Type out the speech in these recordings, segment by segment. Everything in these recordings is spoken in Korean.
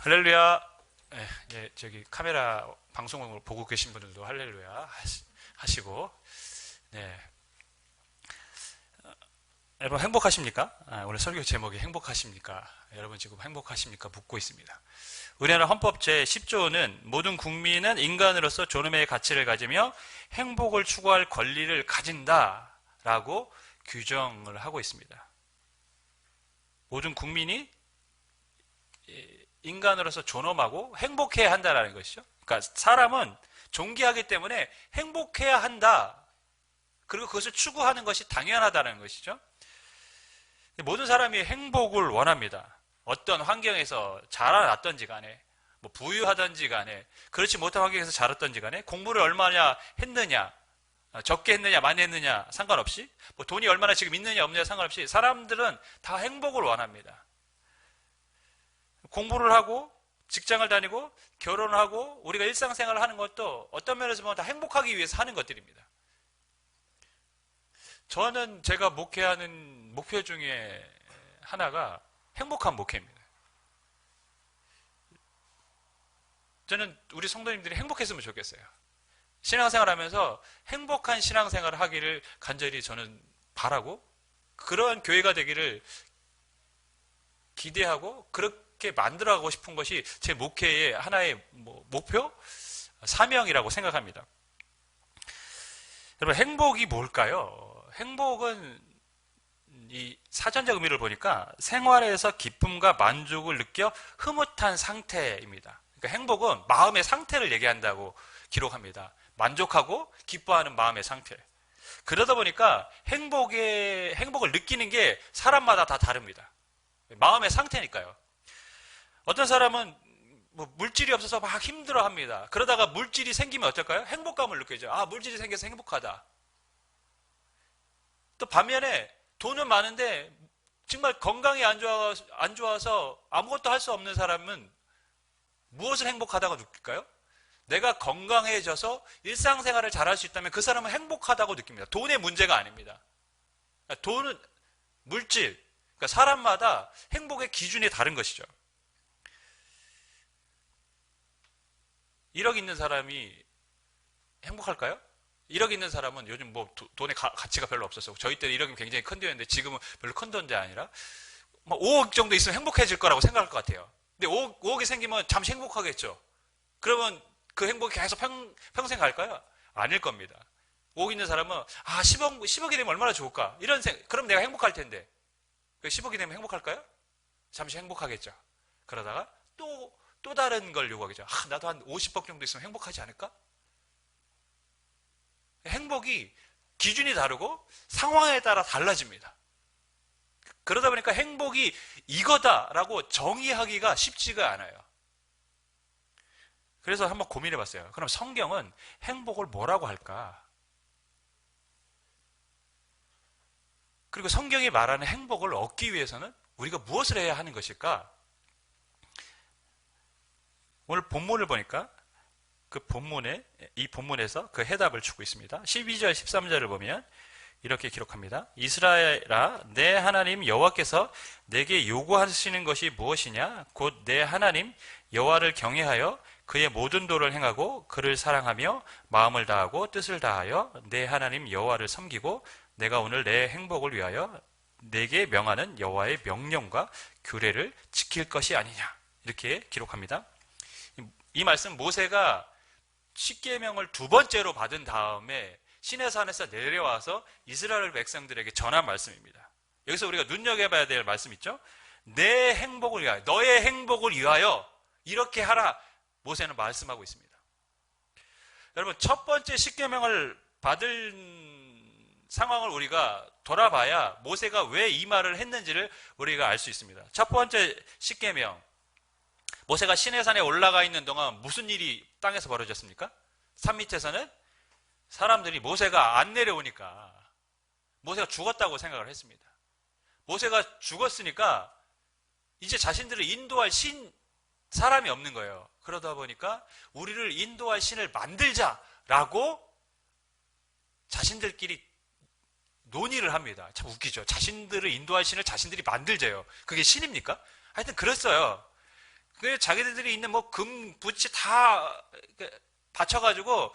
할렐루야. 네, 이제 저기 카메라 방송을 보고 계신 분들도 할렐루야 하시고, 네. 여러분 행복하십니까? 오늘 설교 제목이 행복하십니까? 여러분 지금 행복하십니까? 묻고 있습니다. 우리나라 헌법 제10조는 모든 국민은 인간으로서 존엄의 가치를 가지며 행복을 추구할 권리를 가진다라고 규정을 하고 있습니다. 모든 국민이 인간으로서 존엄하고 행복해야 한다는 것이죠. 그러니까 사람은 존귀하기 때문에 행복해야 한다. 그리고 그것을 추구하는 것이 당연하다는 것이죠. 모든 사람이 행복을 원합니다. 어떤 환경에서 자라났던지 간에, 뭐 부유하던지 간에, 그렇지 못한 환경에서 자랐던지 간에, 공부를 얼마나 했느냐, 적게 했느냐, 많이 했느냐 상관없이, 뭐 돈이 얼마나 지금 있느냐 없느냐 상관없이 사람들은 다 행복을 원합니다. 공부를 하고 직장을 다니고 결혼을 하고 우리가 일상생활을 하는 것도 어떤 면에서 보면 다 행복하기 위해서 하는 것들입니다. 저는 제가 목회하는 목표 중에 하나가 행복한 목회입니다. 저는 우리 성도님들이 행복했으면 좋겠어요. 신앙생활 하면서 행복한 신앙생활을 하기를 간절히 저는 바라고, 그러한 교회가 되기를 기대하고 그렇게 만들어가고 싶은 것이 제 목회의 하나의 목표, 사명이라고 생각합니다. 여러분, 행복이 뭘까요? 행복은 이 사전적 의미를 보니까 생활에서 기쁨과 만족을 느껴 흐뭇한 상태입니다. 그러니까 행복은 마음의 상태를 얘기한다고 기록합니다. 만족하고 기뻐하는 마음의 상태. 그러다 보니까 행복을 느끼는 게 사람마다 다 다릅니다. 마음의 상태니까요. 어떤 사람은 물질이 없어서 막 힘들어 합니다. 그러다가 물질이 생기면 어떨까요? 행복감을 느끼죠. 아, 물질이 생겨서 행복하다. 또 반면에 돈은 많은데 정말 건강이 안 좋아서 아무것도 할 수 없는 사람은 무엇을 행복하다고 느낄까요? 내가 건강해져서 일상생활을 잘할 수 있다면 그 사람은 행복하다고 느낍니다. 돈의 문제가 아닙니다. 돈은 물질, 그러니까 사람마다 행복의 기준이 다른 것이죠. 1억 있는 사람이 행복할까요? 1억 있는 사람은 요즘 돈의 가치가 별로 없었어요. 저희 때는 1억이면 굉장히 큰 돈이었는데 지금은 별로 큰 돈이 아니라 5억 정도 있으면 행복해질 거라고 생각할 것 같아요. 근데 5억이 생기면 잠시 행복하겠죠. 그러면 그 행복이 계속 평생 갈까요? 아닐 겁니다. 5억 있는 사람은 10억이 되면 얼마나 좋을까? 그럼 내가 행복할 텐데. 10억이 되면 행복할까요? 잠시 행복하겠죠. 그러다가 또 다른 걸 요구하겠죠. 나도 한 50억 정도 있으면 행복하지 않을까? 행복이 기준이 다르고 상황에 따라 달라집니다. 그러다 보니까 행복이 이거다라고 정의하기가 쉽지가 않아요. 그래서 한번 고민해 봤어요. 그럼 성경은 행복을 뭐라고 할까? 그리고 성경이 말하는 행복을 얻기 위해서는 우리가 무엇을 해야 하는 것일까? 오늘 본문을 보니까 이 본문에서 그 해답을 주고 있습니다. 12절, 13절을 보면 이렇게 기록합니다. 이스라엘아, 내 하나님 여호와께서 내게 요구하시는 것이 무엇이냐? 곧 내 하나님 여호와를 경외하여 그의 모든 도를 행하고 그를 사랑하며 마음을 다하고 뜻을 다하여 내 하나님 여호와를 섬기고 내가 오늘 내 행복을 위하여 내게 명하는 여호와의 명령과 규례를 지킬 것이 아니냐. 이렇게 기록합니다. 이 말씀 모세가 십계명을 두 번째로 받은 다음에 시내산에서 내려와서 이스라엘 백성들에게 전한 말씀입니다. 여기서 우리가 눈여겨봐야 될 말씀 있죠? 내 행복을 위하여, 너의 행복을 위하여 이렇게 하라. 모세는 말씀하고 있습니다. 여러분, 첫 번째 십계명을 받은 상황을 우리가 돌아봐야 모세가 왜 이 말을 했는지를 우리가 알 수 있습니다. 첫 번째 십계명, 모세가 시내산에 올라가 있는 동안 무슨 일이 땅에서 벌어졌습니까? 산 밑에서는 사람들이 모세가 안 내려오니까 모세가 죽었다고 생각을 했습니다. 모세가 죽었으니까 이제 자신들을 인도할 사람이 없는 거예요. 그러다 보니까 우리를 인도할 신을 만들자라고 자신들끼리 논의를 합니다. 참 웃기죠. 자신들을 인도할 신을 자신들이 만들재요. 그게 신입니까? 하여튼 그랬어요. 그 자기들이 있는 뭐 금, 부치 다 받쳐가지고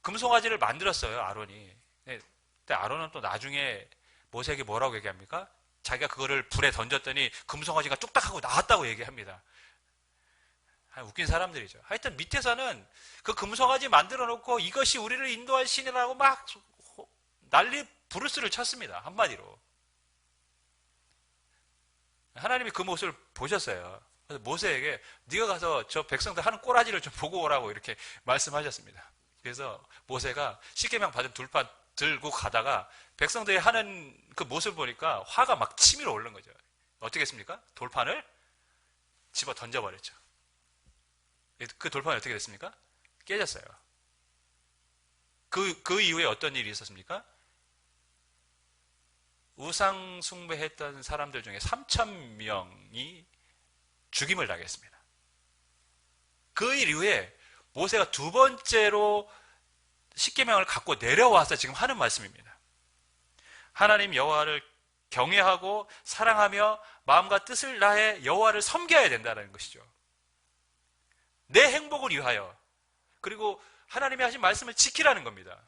금송아지를 만들었어요, 아론이. 근데 아론은 또 나중에 모세에게 뭐라고 얘기합니까? 자기가 그거를 불에 던졌더니 금송아지가 뚝딱 하고 나왔다고 얘기합니다. 웃긴 사람들이죠. 하여튼 밑에서는 그 금송아지 만들어 놓고 이것이 우리를 인도할 신이라고 막 난리 부르스를 쳤습니다. 한마디로. 하나님이 그 모습을 보셨어요. 그래서 모세에게 네가 가서 저 백성들 하는 꼬라지를 좀 보고 오라고 이렇게 말씀하셨습니다. 그래서 모세가 십계명 받은 돌판 들고 가다가 백성들이 하는 그 모습을 보니까 화가 막 치밀어 오르는 거죠. 어떻게 했습니까? 돌판을 집어 던져버렸죠. 그 돌판이 어떻게 됐습니까? 깨졌어요. 그 이후에 어떤 일이 있었습니까? 우상 숭배했던 사람들 중에 3,000명이 죽임을 당했습니다. 그 일 이후에 모세가 두 번째로 십계명을 갖고 내려와서 지금 하는 말씀입니다. 하나님 여호와를 경외하고 사랑하며 마음과 뜻을 다해 여호와를 섬겨야 된다는 것이죠. 내 행복을 위하여, 그리고 하나님이 하신 말씀을 지키라는 겁니다.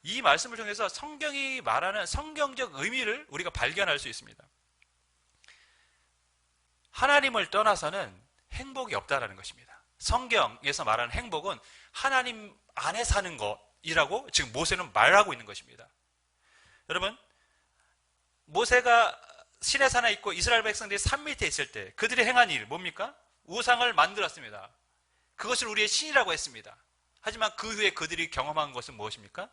이 말씀을 통해서 성경이 말하는 성경적 의미를 우리가 발견할 수 있습니다. 하나님을 떠나서는 행복이 없다라는 것입니다. 성경에서 말하는 행복은 하나님 안에 사는 것이라고 지금 모세는 말하고 있는 것입니다. 여러분, 모세가 시내산에 있고 이스라엘 백성들이 산 밑에 있을 때 그들이 행한 일 뭡니까? 우상을 만들었습니다. 그것을 우리의 신이라고 했습니다. 하지만 그 후에 그들이 경험한 것은 무엇입니까?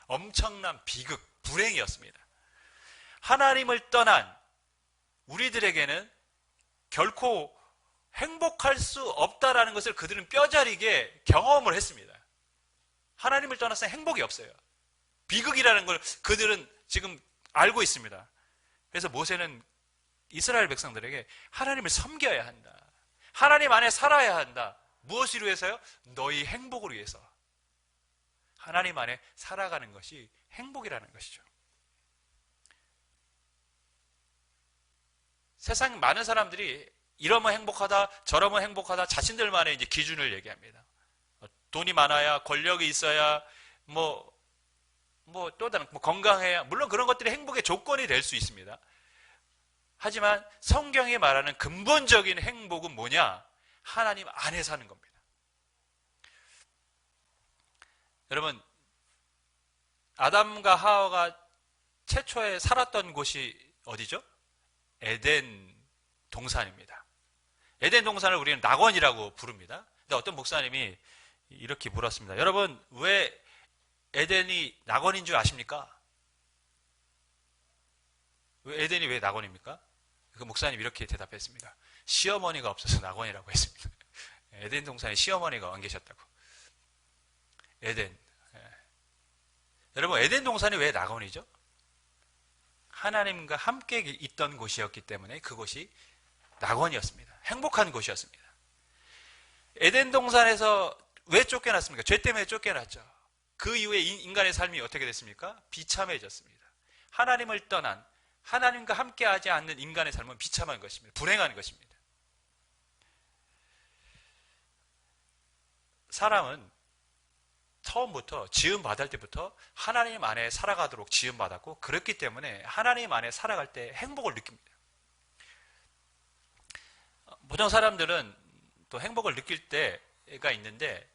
엄청난 비극, 불행이었습니다. 하나님을 떠난 우리들에게는 결코 행복할 수 없다라는 것을 그들은 뼈저리게 경험을 했습니다. 하나님을 떠나서 행복이 없어요. 비극이라는 걸 그들은 지금 알고 있습니다. 그래서 모세는 이스라엘 백성들에게 하나님을 섬겨야 한다. 하나님 안에 살아야 한다. 무엇을 위해서요? 너희 행복을 위해서. 하나님 안에 살아가는 것이 행복이라는 것이죠. 세상 많은 사람들이 이러면 행복하다, 저러면 행복하다, 자신들만의 이제 기준을 얘기합니다. 돈이 많아야, 권력이 있어야, 또 다른, 건강해야, 물론 그런 것들이 행복의 조건이 될 수 있습니다. 하지만 성경이 말하는 근본적인 행복은 뭐냐? 하나님 안에 사는 겁니다. 여러분, 아담과 하와가 최초에 살았던 곳이 어디죠? 에덴 동산입니다. 에덴 동산을 우리는 낙원이라고 부릅니다. 근데 어떤 목사님이 이렇게 물었습니다. 여러분, 왜 에덴이 낙원인 줄 아십니까? 에덴이 왜 낙원입니까? 그 목사님 이렇게 대답했습니다. 시어머니가 없어서 낙원이라고 했습니다. 에덴 동산에 시어머니가 안 계셨다고. 에덴. 여러분, 에덴 동산이 왜 낙원이죠? 하나님과 함께 있던 곳이었기 때문에 그곳이 낙원이었습니다. 행복한 곳이었습니다. 에덴 동산에서 왜 쫓겨났습니까? 죄 때문에 쫓겨났죠. 그 이후에 인간의 삶이 어떻게 됐습니까? 비참해졌습니다. 하나님을 떠난, 하나님과 함께하지 않는 인간의 삶은 비참한 것입니다. 불행한 것입니다. 사람은 처음부터 지음받을 때부터 하나님 안에 살아가도록 지음받았고, 그렇기 때문에 하나님 안에 살아갈 때 행복을 느낍니다. 보통 사람들은 또 행복을 느낄 때가 있는데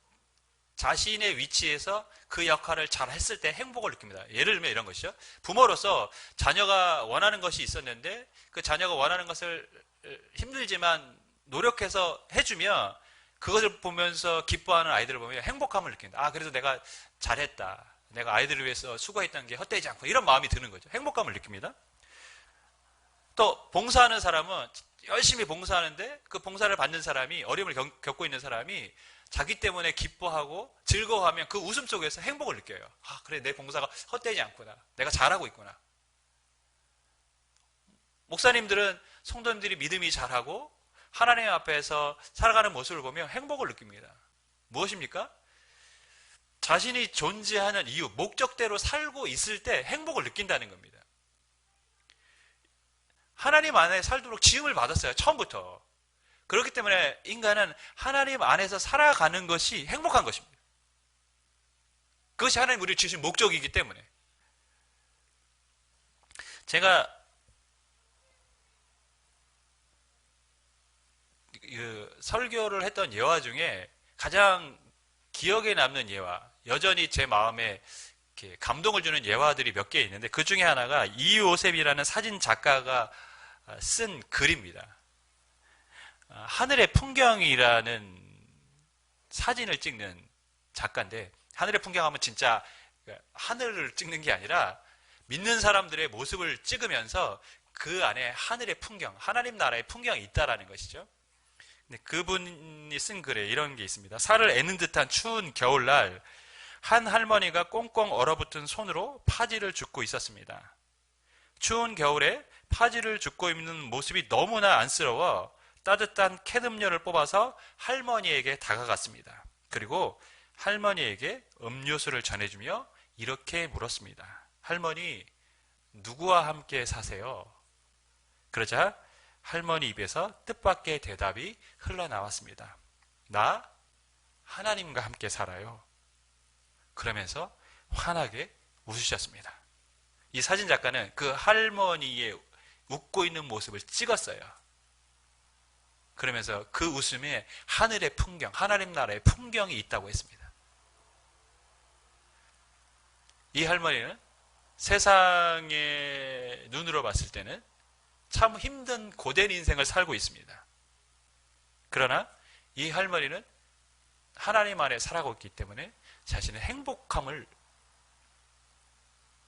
자신의 위치에서 그 역할을 잘 했을 때 행복을 느낍니다. 예를 들면 이런 것이죠. 부모로서 자녀가 원하는 것이 있었는데 그 자녀가 원하는 것을 힘들지만 노력해서 해주면 그것을 보면서 기뻐하는 아이들을 보면 행복함을 느낀다. 아, 그래서 내가 잘했다. 내가 아이들을 위해서 수고했던 게 헛되지 않고, 이런 마음이 드는 거죠. 행복감을 느낍니다. 또 봉사하는 사람은 열심히 봉사하는데 그 봉사를 받는 사람이, 어려움을 겪고 있는 사람이 자기 때문에 기뻐하고 즐거워하면 그 웃음 속에서 행복을 느껴요. 아, 그래, 내 봉사가 헛되지 않구나. 내가 잘하고 있구나. 목사님들은 성도님들이 믿음이 잘하고 하나님 앞에서 살아가는 모습을 보면 행복을 느낍니다. 무엇입니까? 자신이 존재하는 이유, 목적대로 살고 있을 때 행복을 느낀다는 겁니다. 하나님 안에 살도록 지음을 받았어요. 처음부터. 그렇기 때문에 인간은 하나님 안에서 살아가는 것이 행복한 것입니다. 그것이 하나님 우리를 주신 목적이기 때문에. 제가 설교를 했던 예화 중에 가장 기억에 남는 예화, 여전히 제 마음에 이렇게 감동을 주는 예화들이 몇 개 있는데 그 중에 하나가 이요셉이라는 사진 작가가 쓴 글입니다. 하늘의 풍경이라는 사진을 찍는 작가인데, 하늘의 풍경하면 진짜 하늘을 찍는 게 아니라 믿는 사람들의 모습을 찍으면서 그 안에 하늘의 풍경, 하나님 나라의 풍경이 있다라는 것이죠. 근데 그분이 쓴 글에 이런 게 있습니다. 살을 애는 듯한 추운 겨울날 한 할머니가 꽁꽁 얼어붙은 손으로 파지를 줍고 있었습니다. 추운 겨울에 파지를 줍고 있는 모습이 너무나 안쓰러워 따뜻한 캔음료를 뽑아서 할머니에게 다가갔습니다. 그리고 할머니에게 음료수를 전해주며 이렇게 물었습니다. 할머니, 누구와 함께 사세요? 그러자 할머니 입에서 뜻밖의 대답이 흘러나왔습니다. 나 하나님과 함께 살아요. 그러면서 환하게 웃으셨습니다. 이 사진 작가는 그 할머니의 웃고 있는 모습을 찍었어요. 그러면서 그 웃음에 하늘의 풍경, 하나님 나라의 풍경이 있다고 했습니다. 이 할머니는 세상의 눈으로 봤을 때는 참 힘든 고된 인생을 살고 있습니다. 그러나 이 할머니는 하나님 안에 살아가고 있기 때문에 자신의 행복함을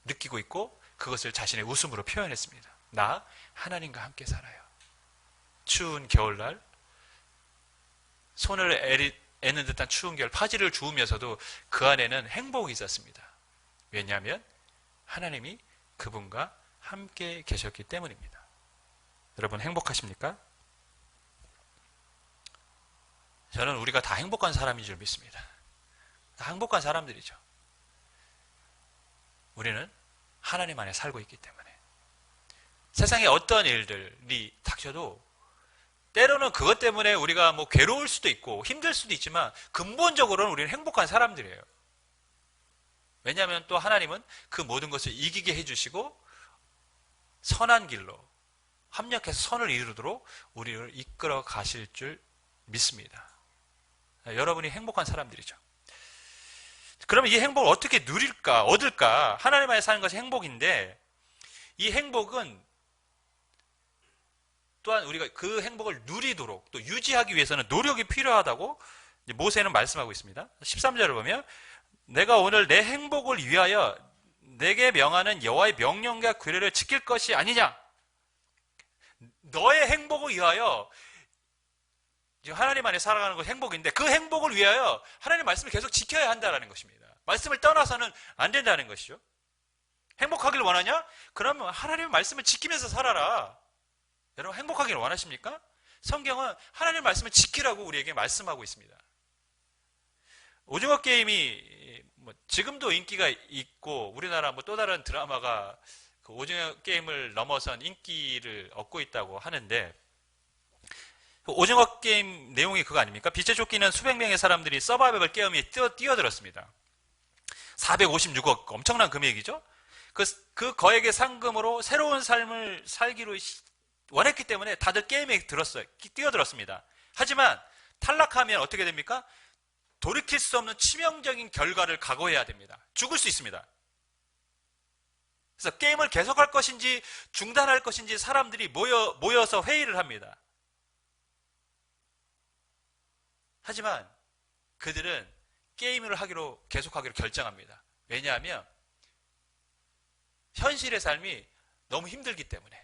느끼고 있고 그것을 자신의 웃음으로 표현했습니다. 나 하나님과 함께 살아요. 추운 겨울날 손을 애는 듯한 추운 겨울 파지를 주우면서도 그 안에는 행복이 있었습니다. 왜냐하면 하나님이 그분과 함께 계셨기 때문입니다. 여러분 행복하십니까? 저는 우리가 다 행복한 사람인 줄 믿습니다. 다 행복한 사람들이죠. 우리는 하나님 안에 살고 있기 때문에 세상에 어떤 일들이 닥쳐도 때로는 그것 때문에 우리가 뭐 괴로울 수도 있고 힘들 수도 있지만 근본적으로는 우리는 행복한 사람들이에요. 왜냐하면 또 하나님은 그 모든 것을 이기게 해주시고 선한 길로 합력해서 선을 이루도록 우리를 이끌어 가실 줄 믿습니다. 여러분이 행복한 사람들이죠. 그러면 이 행복을 어떻게 누릴까, 얻을까? 하나님 안에 사는 것이 행복인데 이 행복은 또한 우리가 그 행복을 누리도록 또 유지하기 위해서는 노력이 필요하다고 모세는 말씀하고 있습니다. 13절을 보면 내가 오늘 내 행복을 위하여 내게 명하는 여호와의 명령과 규례를 지킬 것이 아니냐. 너의 행복을 위하여 하나님 안에 살아가는 것이 행복인데 그 행복을 위하여 하나님의 말씀을 계속 지켜야 한다는 것입니다. 말씀을 떠나서는 안 된다는 것이죠. 행복하기를 원하냐? 그러면 하나님의 말씀을 지키면서 살아라. 여러분 행복하기를 원하십니까? 성경은 하나님의 말씀을 지키라고 우리에게 말씀하고 있습니다. 오징어 게임이 지금도 인기가 있고 우리나라 또 다른 드라마가 그 오징어 게임을 넘어선 인기를 얻고 있다고 하는데 그 오징어 게임 내용이 그거 아닙니까? 빛에 쫓기는 수백 명의 사람들이 서바이벌 게임에 뛰어들었습니다. 456억 엄청난 금액이죠. 그 거액의 상금으로 새로운 삶을 살기로 원했기 때문에 다들 게임에 뛰어들었습니다. 하지만 탈락하면 어떻게 됩니까? 돌이킬 수 없는 치명적인 결과를 각오해야 됩니다. 죽을 수 있습니다. 그래서 게임을 계속할 것인지 중단할 것인지 사람들이 모여서 회의를 합니다. 하지만 그들은 게임을 계속하기로 결정합니다. 왜냐하면 현실의 삶이 너무 힘들기 때문에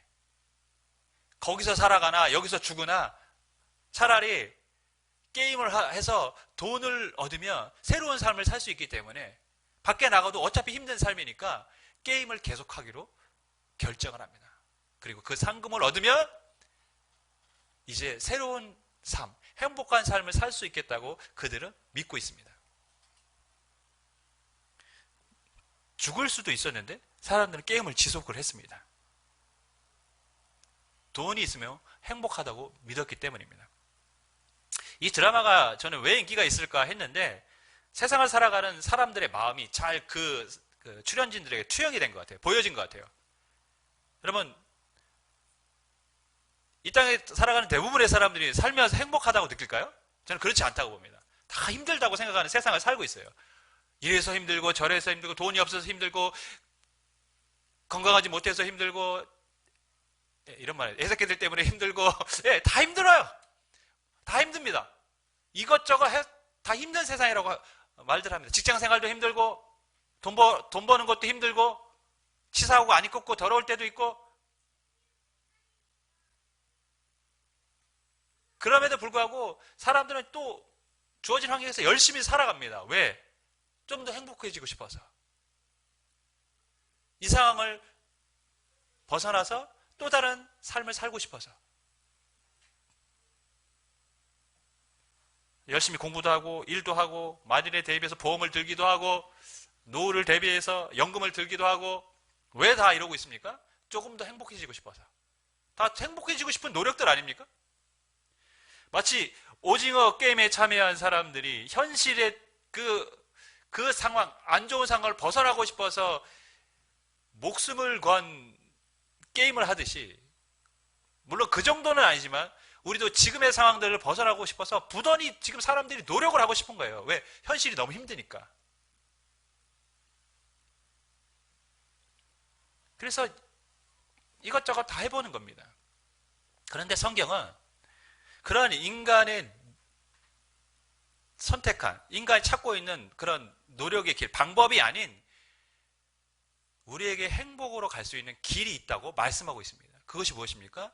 거기서 살아가나 여기서 죽으나 차라리 게임을 해서 돈을 얻으면 새로운 삶을 살 수 있기 때문에 밖에 나가도 어차피 힘든 삶이니까 게임을 계속하기로 결정을 합니다. 그리고 그 상금을 얻으면 이제 새로운 삶, 행복한 삶을 살 수 있겠다고 그들은 믿고 있습니다. 죽을 수도 있었는데 사람들은 게임을 지속을 했습니다. 돈이 있으면 행복하다고 믿었기 때문입니다. 이 드라마가 저는 왜 인기가 있을까 했는데 세상을 살아가는 사람들의 마음이 잘 그 출연진들에게 투영이 된 것 같아요. 보여진 것 같아요. 여러분, 이 땅에 살아가는 대부분의 사람들이 살면서 행복하다고 느낄까요? 저는 그렇지 않다고 봅니다. 다 힘들다고 생각하는 세상을 살고 있어요. 이래서 힘들고 저래서 힘들고 돈이 없어서 힘들고 건강하지 못해서 힘들고 이런 말, 애새끼들 때문에 힘들고 예, 다 힘들어요. 다 힘듭니다. 이것저것 다 힘든 세상이라고 말들 합니다. 직장 생활도 힘들고 돈 버는 것도 힘들고 치사하고 안 입고 더러울 때도 있고 그럼에도 불구하고 사람들은 또 주어진 환경에서 열심히 살아갑니다. 왜? 좀 더 행복해지고 싶어서. 이 상황을 벗어나서 또 다른 삶을 살고 싶어서. 열심히 공부도 하고 일도 하고 만일에 대비해서 보험을 들기도 하고 노후를 대비해서 연금을 들기도 하고 왜 다 이러고 있습니까? 조금 더 행복해지고 싶어서. 다 행복해지고 싶은 노력들 아닙니까? 마치 오징어 게임에 참여한 사람들이 현실의 그 상황, 안 좋은 상황을 벗어나고 싶어서 목숨을 건 게임을 하듯이, 물론 그 정도는 아니지만 우리도 지금의 상황들을 벗어나고 싶어서 부단히 지금 사람들이 노력을 하고 싶은 거예요. 왜? 현실이 너무 힘드니까. 그래서 이것저것 다 해보는 겁니다. 그런데 성경은 그런 인간의 선택한, 인간이 찾고 있는 그런 노력의 길, 방법이 아닌 우리에게 행복으로 갈 수 있는 길이 있다고 말씀하고 있습니다. 그것이 무엇입니까?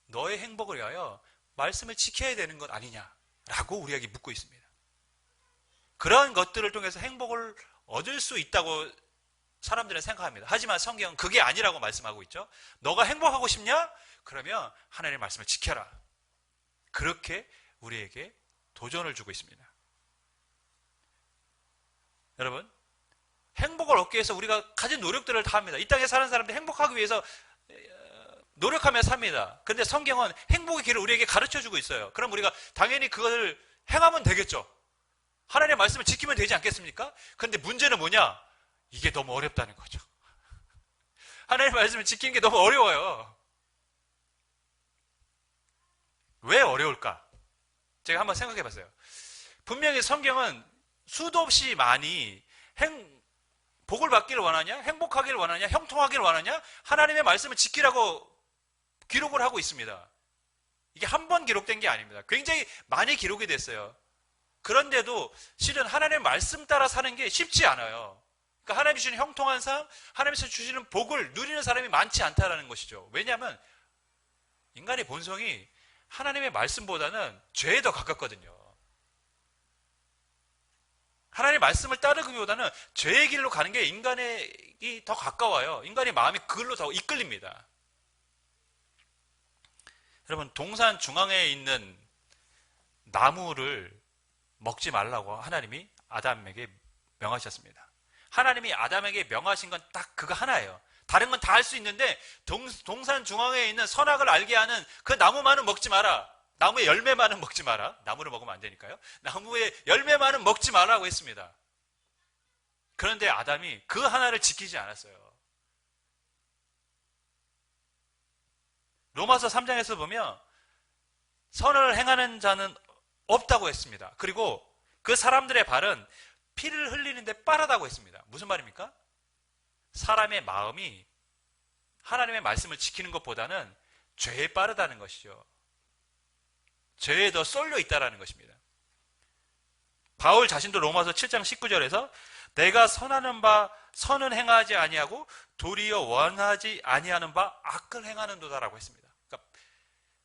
너의 행복을 위하여 말씀을 지켜야 되는 것 아니냐라고 우리에게 묻고 있습니다. 그런 것들을 통해서 행복을 얻을 수 있다고 사람들은 생각합니다. 하지만 성경은 그게 아니라고 말씀하고 있죠. 너가 행복하고 싶냐? 그러면 하나님의 말씀을 지켜라. 그렇게 우리에게 도전을 주고 있습니다. 여러분, 행복을 얻기 위해서 우리가 가진 노력들을 다 합니다. 이 땅에 사는 사람들 행복하기 위해서 노력하며 삽니다. 그런데 성경은 행복의 길을 우리에게 가르쳐주고 있어요. 그럼 우리가 당연히 그것을 행하면 되겠죠. 하나님의 말씀을 지키면 되지 않겠습니까? 그런데 문제는 뭐냐? 이게 너무 어렵다는 거죠. 하나님의 말씀을 지키는 게 너무 어려워요. 왜 어려울까? 제가 한번 생각해 봤어요. 분명히 성경은 수도 없이 많이 복을 받기를 원하냐? 행복하기를 원하냐? 형통하기를 원하냐? 하나님의 말씀을 지키라고 기록을 하고 있습니다. 이게 한 번 기록된 게 아닙니다. 굉장히 많이 기록이 됐어요. 그런데도 실은 하나님의 말씀 따라 사는 게 쉽지 않아요. 그러니까 하나님이 주시는 형통한 삶, 하나님께서 주시는 복을 누리는 사람이 많지 않다는 것이죠. 왜냐하면 인간의 본성이 하나님의 말씀보다는 죄에 더 가깝거든요. 하나님의 말씀을 따르기보다는 죄의 길로 가는 게 인간이 더 가까워요. 인간의 마음이 그걸로 더 이끌립니다. 여러분, 동산 중앙에 있는 나무를 먹지 말라고 하나님이 아담에게 명하셨습니다. 하나님이 아담에게 명하신 건 딱 그거 하나예요. 다른 건 다 할 수 있는데 동산 중앙에 있는 선악을 알게 하는 그 나무만은 먹지 마라. 나무의 열매만은 먹지 마라. 나무를 먹으면 안 되니까요. 나무의 열매만은 먹지 마라고 했습니다. 그런데 아담이 그 하나를 지키지 않았어요. 로마서 3장에서 보면 선을 행하는 자는 없다고 했습니다. 그리고 그 사람들의 발은 피를 흘리는데 빠르다고 했습니다. 무슨 말입니까? 사람의 마음이 하나님의 말씀을 지키는 것보다는 죄에 빠르다는 것이죠. 죄에 더 쏠려 있다는 것입니다. 바울 자신도 로마서 7장 19절에서 내가 선하는 바 선은 행하지 아니하고 도리어 원하지 아니하는 바 악을 행하는도다라고 했습니다. 그러니까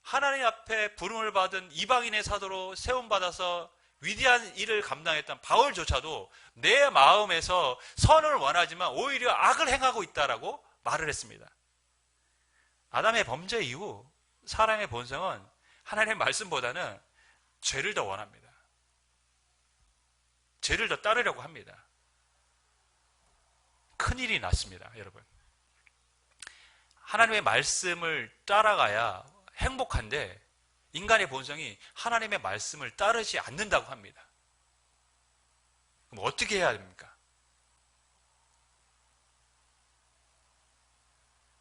하나님 앞에 부름을 받은 이방인의 사도로 세움받아서 위대한 일을 감당했던 바울조차도 내 마음에서 선을 원하지만 오히려 악을 행하고 있다라고 말을 했습니다. 아담의 범죄 이후 사람의 본성은 하나님의 말씀보다는 죄를 더 원합니다. 죄를 더 따르려고 합니다. 큰일이 났습니다, 여러분. 하나님의 말씀을 따라가야 행복한데 인간의 본성이 하나님의 말씀을 따르지 않는다고 합니다. 그럼 어떻게 해야 됩니까?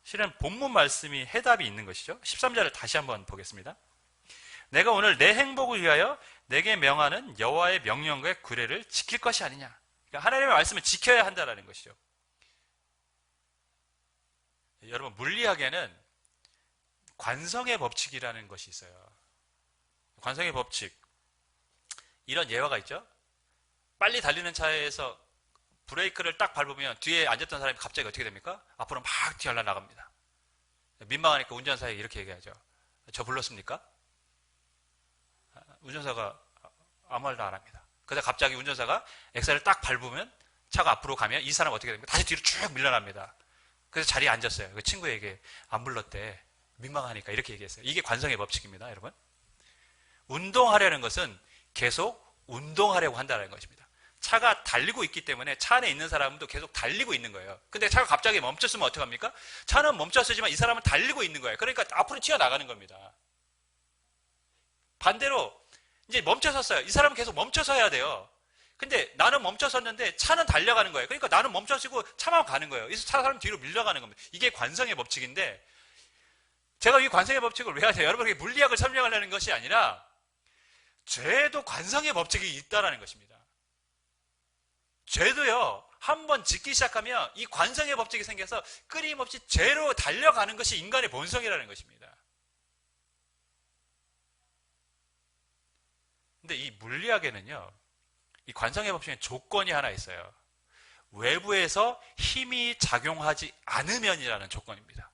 실은 본문 말씀이 해답이 있는 것이죠. 13절을 다시 한번 보겠습니다. 내가 오늘 내 행복을 위하여 내게 명하는 여호와의 명령과 규례를 지킬 것이 아니냐. 그러니까 하나님의 말씀을 지켜야 한다는 것이죠. 여러분, 물리학에는 관성의 법칙이라는 것이 있어요. 관성의 법칙. 이런 예화가 있죠. 빨리 달리는 차에서 브레이크를 딱 밟으면 뒤에 앉았던 사람이 갑자기 어떻게 됩니까? 앞으로 막 튀어나갑니다. 민망하니까 운전사에게 이렇게 얘기하죠. 저 불렀습니까? 운전사가 아무 말도 안 합니다. 그러다 갑자기 운전사가 엑셀을 딱 밟으면 차가 앞으로 가면 이 사람 어떻게 됩니까? 다시 뒤로 쭉 밀려납니다. 그래서 자리에 앉았어요. 그 친구에게 안 불렀대. 민망하니까 이렇게 얘기했어요. 이게 관성의 법칙입니다, 여러분. 운동하려는 것은 계속 운동하려고 한다는 것입니다. 차가 달리고 있기 때문에 차 안에 있는 사람도 계속 달리고 있는 거예요. 근데 차가 갑자기 멈췄으면 어떡합니까? 차는 멈췄지만 이 사람은 달리고 있는 거예요. 그러니까 앞으로 튀어나가는 겁니다. 반대로 이제 멈춰섰어요. 이 사람은 계속 멈춰서야 돼요. 근데 나는 멈춰섰는데 차는 달려가는 거예요. 그러니까 나는 멈춰지고 차만 가는 거예요. 그래서 차 사람 뒤로 밀려가는 겁니다. 이게 관성의 법칙인데 제가 이 관성의 법칙을 왜 하세요? 여러분에게 물리학을 설명하려는 것이 아니라 죄도 관성의 법칙이 있다는 것입니다. 죄도요, 한번 짓기 시작하면 이 관성의 법칙이 생겨서 끊임없이 죄로 달려가는 것이 인간의 본성이라는 것입니다. 근데 이 물리학에는요, 이 관성의 법칙에 조건이 하나 있어요. 외부에서 힘이 작용하지 않으면이라는 조건입니다.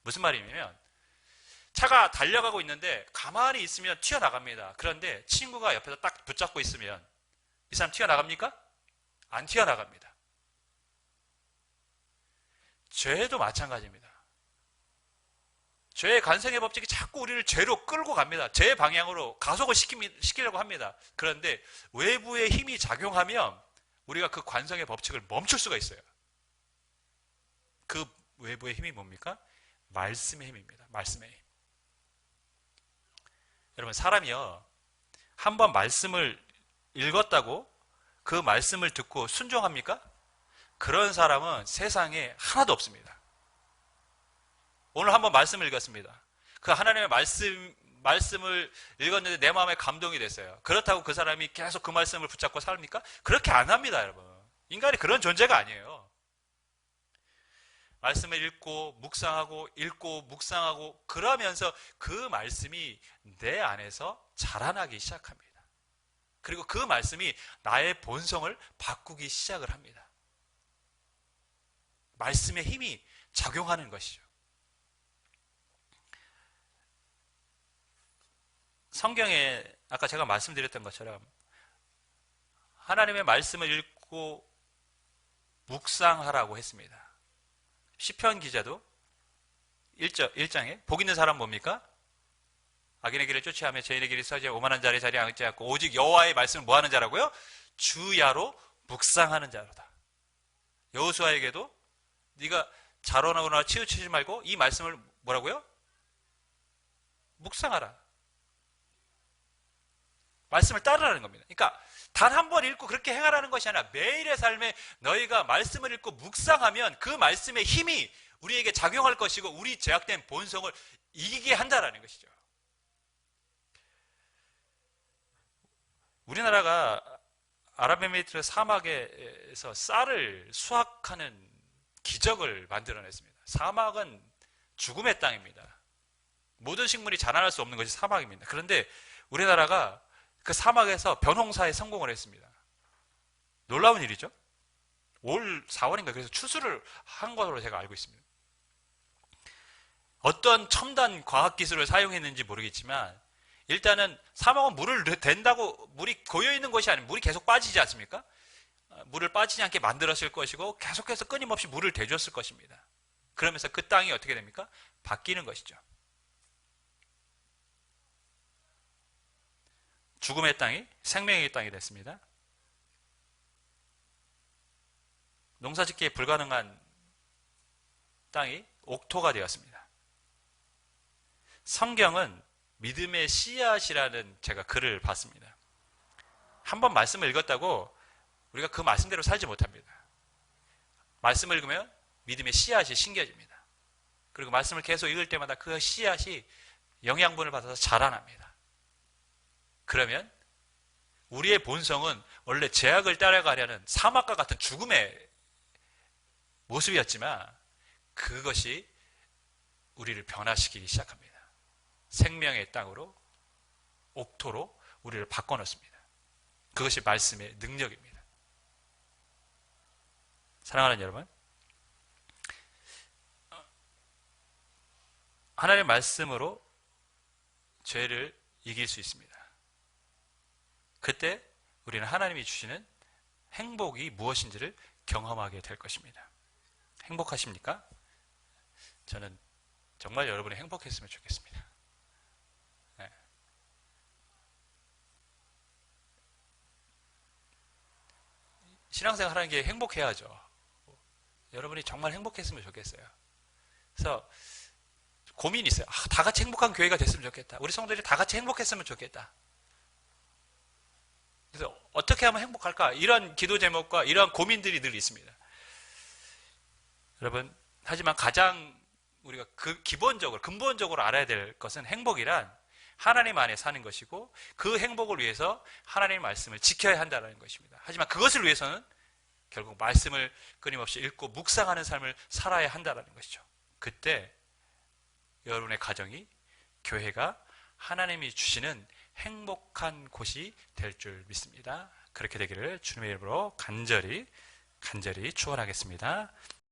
무슨 말이냐면 차가 달려가고 있는데 가만히 있으면 튀어나갑니다. 그런데 친구가 옆에서 딱 붙잡고 있으면 이 사람 튀어나갑니까? 안 튀어나갑니다. 죄도 마찬가지입니다. 죄의 관성의 법칙이 자꾸 우리를 죄로 끌고 갑니다. 죄의 방향으로 가속을 시키려고 합니다. 그런데 외부의 힘이 작용하면 우리가 그 관성의 법칙을 멈출 수가 있어요. 그 외부의 힘이 뭡니까? 말씀의 힘입니다. 말씀의 힘. 여러분, 사람이요, 한번 말씀을 읽었다고 그 말씀을 듣고 순종합니까? 그런 사람은 세상에 하나도 없습니다. 오늘 한번 말씀을 읽었습니다. 그 하나님의 말씀을 읽었는데 내 마음에 감동이 됐어요. 그렇다고 그 사람이 계속 그 말씀을 붙잡고 삽니까? 그렇게 안 합니다, 여러분. 인간이 그런 존재가 아니에요. 말씀을 읽고 묵상하고 그러면서 그 말씀이 내 안에서 자라나기 시작합니다. 그리고 그 말씀이 나의 본성을 바꾸기 시작을 합니다. 말씀의 힘이 작용하는 것이죠. 성경에 아까 제가 말씀드렸던 것처럼 하나님의 말씀을 읽고 묵상하라고 했습니다. 시편 기자도 1장에 복 있는 사람 뭡니까? 악인의 길을 쫓아하며 죄인의 길을 서지어 오만한 자리에 자리에 앉지 않고 오직 여호와의 말씀을 뭐하는 자라고요? 주야로 묵상하는 자로다. 여호수아에게도 네가 자로나거나 치우치지 말고 이 말씀을 뭐라고요? 묵상하라. 말씀을 따르라는 겁니다. 그러니까 단 한 번 읽고 그렇게 행하라는 것이 아니라 매일의 삶에 너희가 말씀을 읽고 묵상하면 그 말씀의 힘이 우리에게 작용할 것이고 우리 죄악된 본성을 이기게 한다라는 것이죠. 우리나라가 아랍에미리트 사막에서 쌀을 수확하는 기적을 만들어냈습니다. 사막은 죽음의 땅입니다. 모든 식물이 자라날 수 없는 것이 사막입니다. 그런데 우리나라가 그 사막에서 벼농사에 성공을 했습니다. 놀라운 일이죠. 올 4월인가 그래서 추수를 한 것으로 제가 알고 있습니다. 어떤 첨단 과학기술을 사용했는지 모르겠지만 일단은 사막은 물을 댄다고 물이 고여있는 것이 아니고 물이 계속 빠지지 않습니까? 물을 빠지지 않게 만들었을 것이고 계속해서 끊임없이 물을 대줬을 것입니다. 그러면서 그 땅이 어떻게 됩니까? 바뀌는 것이죠. 죽음의 땅이 생명의 땅이 됐습니다. 농사짓기에 불가능한 땅이 옥토가 되었습니다. 성경은 믿음의 씨앗이라는 제가 글을 봤습니다. 한번 말씀을 읽었다고 우리가 그 말씀대로 살지 못합니다. 말씀을 읽으면 믿음의 씨앗이 심겨집니다. 그리고 말씀을 계속 읽을 때마다 그 씨앗이 영양분을 받아서 자라납니다. 그러면 우리의 본성은 원래 죄악을 따라가려는 사막과 같은 죽음의 모습이었지만 그것이 우리를 변화시키기 시작합니다. 생명의 땅으로, 옥토로 우리를 바꿔놓습니다. 그것이 말씀의 능력입니다. 사랑하는 여러분, 하나님의 말씀으로 죄를 이길 수 있습니다. 그때 우리는 하나님이 주시는 행복이 무엇인지를 경험하게 될 것입니다. 행복하십니까? 저는 정말 여러분이 행복했으면 좋겠습니다. 네. 신앙생활 하는 게 행복해야죠. 여러분이 정말 행복했으면 좋겠어요. 그래서 고민이 있어요. 다 같이 행복한 교회가 됐으면 좋겠다. 우리 성도들이 다 같이 행복했으면 좋겠다. 그래서 어떻게 하면 행복할까? 이런 기도 제목과 이러한 고민들이 늘 있습니다. 여러분, 하지만 가장 우리가 기본적으로, 근본적으로 알아야 될 것은 행복이란 하나님 안에 사는 것이고 그 행복을 위해서 하나님의 말씀을 지켜야 한다는 것입니다. 하지만 그것을 위해서는 결국 말씀을 끊임없이 읽고 묵상하는 삶을 살아야 한다는 것이죠. 그때 여러분의 가정이, 교회가 하나님이 주시는 행복한 곳이 될 줄 믿습니다. 그렇게 되기를 주님의 이름으로 간절히 축원하겠습니다.